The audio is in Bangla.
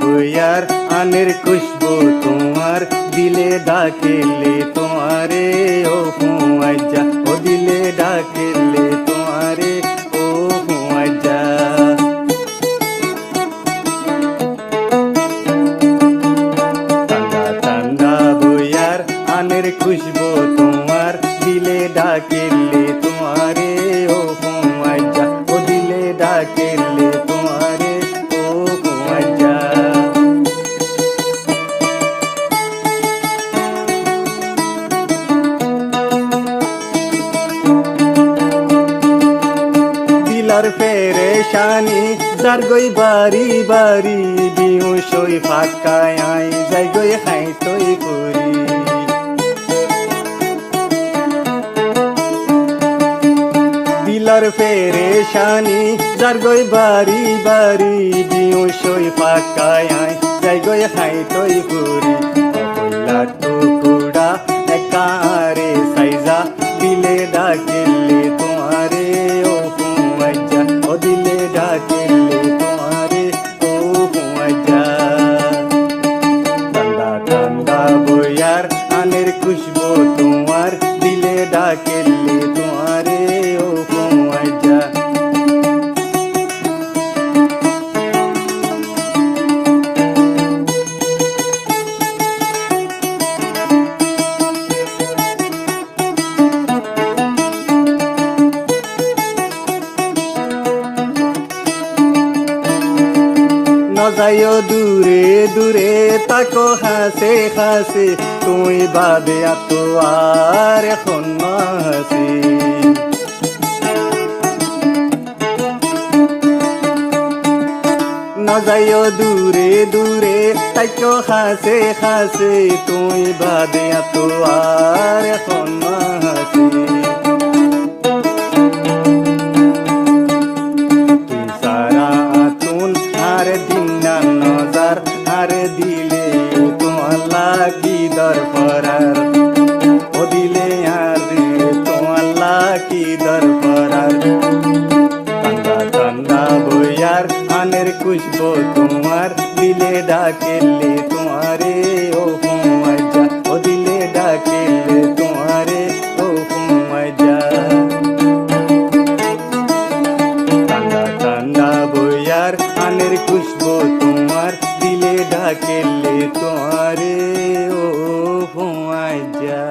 বইয়ার আনের খুশবু তোমার দিলে ডাকেলে তোমারে ও হুয়াইজা, ও দিলে ডাকেলে তোমারে ও হুয়াইজা। ঠান্ডা ঠান্ডা বইয়ার আনের খুশবু তোমার দিলে ডাকেলে তোমারে ও হুয়াইজা, ও দিলে ডাকেলে তোমারে ও হুয়াইজা। দিলার পেরেশানি যার গই বাড়ি বাড়ি বিহুসই ফাঁকায় আই যাই গই খাই তৈ করি। দিলার পেরেশানি যার গই বাড়ি বাড়ি বিহুসই ফাঁকায় আই যাই গই খাই তৈ করি। কইলা টুকুড়া একারে সাইজা দিলে ডাকেলে তোমারে ও হুয়াইজা, ও দিলে ডাকেলে তোমারে ও হুয়াইজা। ঠান্ডা ঠান্ডা বইয়ার আনের খুশবু তোমার দিলে ডাকেলে তোমারে ও হুয়াইজা। নজাইও দূরে দূরে তাকো হাসে হাসে তুই বাদে আতো আর এখন হাসি। নজাইও দূরে দূরে তাকো হাসে হাসে তুই বাদে আতো আর এখন হাসি। আর দিন না নজার আর দিলে তোমার লাগি দরপরার, ও দিলে আর তোমার লাগি দরপরার। ঠান্ডা ঠান্ডা বইয়ার আনের খুশবু তোমার দিলে ডাকেলে তোমারে ও হুয়াইজা, ও দিলে ডাকেলে তোমারে ও হুয়াইজা। ঠান্ডা ঠান্ডা বইয়ার আনের খুশবু তোমার দিলে ডাকেলে তোমারে ও হুয়াইজা।